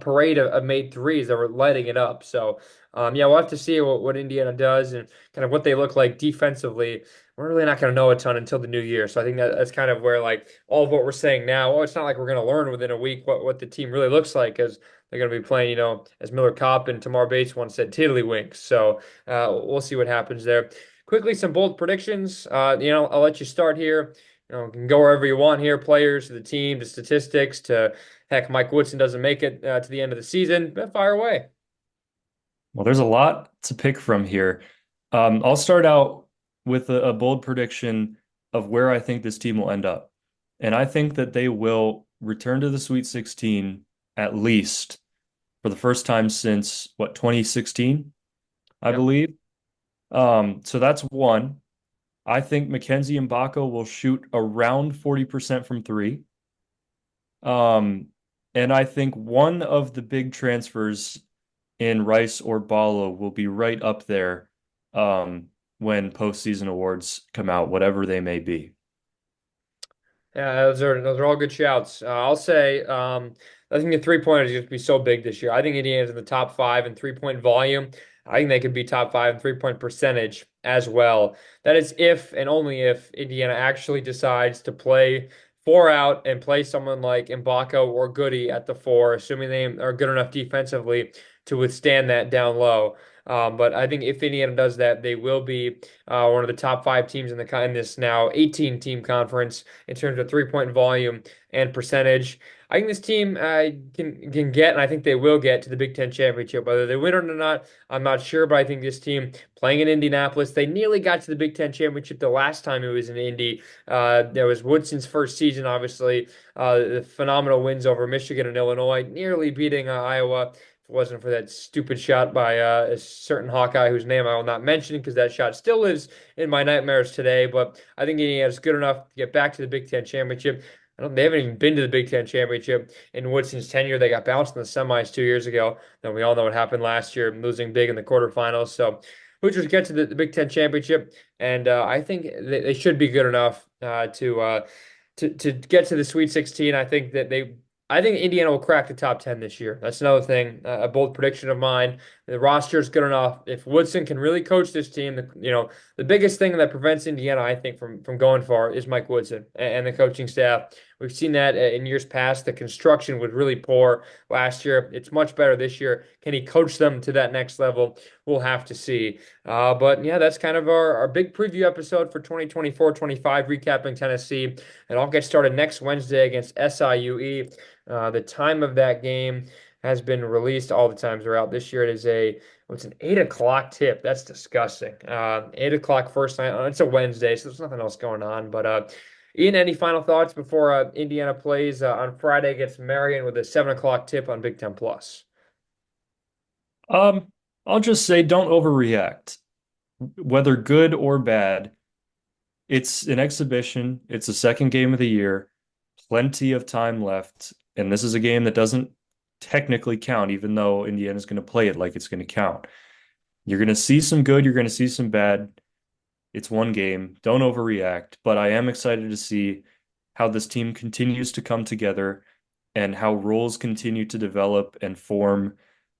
parade of made threes that were lighting it up. So, yeah, we'll have to see what Indiana does and kind of what they look like defensively. We're really not going to know a ton until the new year. So I think that's kind of where like all of what we're saying now. Well, it's not like we're going to learn within a week what the team really looks like because they're going to be playing, as Miller Kopp and Tamar Bates once said, tiddlywinks. So we'll see what happens there. Quickly, some bold predictions. I'll let you start here. You can go wherever you want here, players to the team, to statistics, to heck, Mike Woodson doesn't make it to the end of the season. But fire away. Well, there's a lot to pick from here. I'll start out with a bold prediction of where I think this team will end up. And I think that they will return to the Sweet 16 at least for the first time since, what, 2016, I Yep. believe. So that's one. I think Mackenzie Mbako will shoot around 40% from three. Um, and I think one of the big transfers in Rice or Ballo will be right up there when postseason awards come out, whatever they may be. Yeah, those are all good shouts. I'll say I think the three-pointer is going to be so big this year. I think Indiana's in the top five in three-point volume. I think they could be top five in three-point percentage as well. That is if and only if Indiana actually decides to play four out and play someone like Mbako or Goody at the four, assuming they are good enough defensively to withstand that down low. But I think if Indiana does that, they will be one of the top five teams in this now 18 team conference in terms of three-point volume and percentage. I think this team can get, and I think they will get to the Big Ten championship. Whether they win it or not, I'm not sure. But I think this team playing in Indianapolis, they nearly got to the Big Ten championship the last time it was in Indy. There was Woodson's first season, obviously, the phenomenal wins over Michigan and Illinois, nearly beating Iowa. If it wasn't for that stupid shot by a certain Hawkeye whose name I will not mention because that shot still lives in my nightmares today. But I think Indiana's good enough to get back to the Big Ten championship. They haven't even been to the Big Ten championship in Woodson's tenure. They got bounced in the semis 2 years ago. Then we all know what happened last year, losing big in the quarterfinals. So Hoosiers get to the Big Ten championship, and I think they should be good enough to get to the Sweet 16. I think Indiana will crack the top 10 this year. That's another thing, a bold prediction of mine. The roster is good enough. If Woodson can really coach this team, the biggest thing that prevents Indiana, I think, from going far is Mike Woodson and the coaching staff. We've seen that in years past. The construction was really poor last year. It's much better this year. Can he coach them to that next level? We'll have to see. But yeah, that's kind of our big preview episode for 2024-25, recapping Tennessee. It all gets started next Wednesday against SIUE. The time of that game has been released. All the times are out. This year it is it's an 8 o'clock tip. That's disgusting. 8 o'clock first night. It's a Wednesday, so there's nothing else going on. But Ian, any final thoughts before Indiana plays on Friday against Marion with a 7 o'clock tip on Big Ten Plus? Um, I'll just say don't overreact. Whether good or bad, it's an exhibition. It's the second game of the year, plenty of time left, and this is a game that doesn't technically count, even though Indiana's going to play it like it's going to count. You're going to see some good, you're going to see some bad. It's one game. Don't overreact, but I am excited to see how this team continues to come together and how roles continue to develop and form.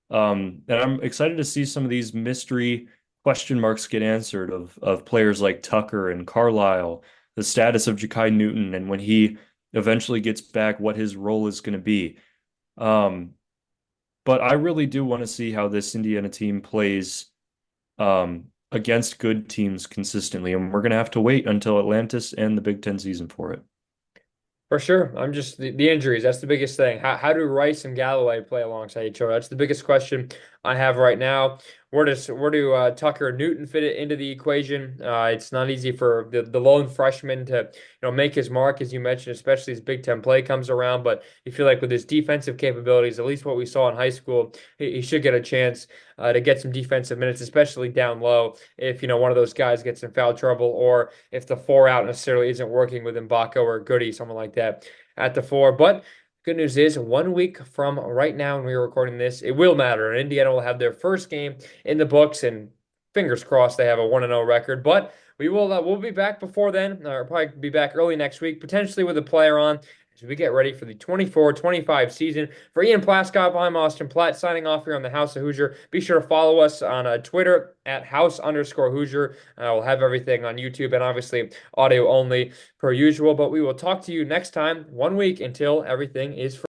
And I'm excited to see some of these mystery question marks get answered of players like Tucker and Carlisle, the status of Ja'Kai Newton, and when he eventually gets back, what his role is going to be. Um, but I really do want to see how this Indiana team plays against good teams consistently, and we're going to have to wait until Atlantis and the Big Ten season for it. For sure. I'm just the injuries. That's the biggest thing. How do Rice and Galloway play alongside each other? That's the biggest question I have right now. Where do Tucker and Newton fit it into the equation? It's not easy for the lone freshman to make his mark, as you mentioned, especially as Big Ten play comes around. But you feel like with his defensive capabilities, at least what we saw in high school, he should get a chance to get some defensive minutes, especially down low. If one of those guys gets in foul trouble, or if the four out necessarily isn't working with Mbako or Goody, someone like that at the four. But good news is 1 week from right now when we are recording this, it will matter. And Indiana will have their first game in the books, and fingers crossed they have a 1-0 record. But we'll be back before then, or probably be back early next week, potentially with a player on as we get ready for the 24-25 season. For Ian Plaskoff, I'm Austin Platt, signing off here on the House of Hoosier. Be sure to follow us on Twitter at House_Hoosier. We'll have everything on YouTube and obviously audio only per usual. But we will talk to you next time, 1 week until everything is free.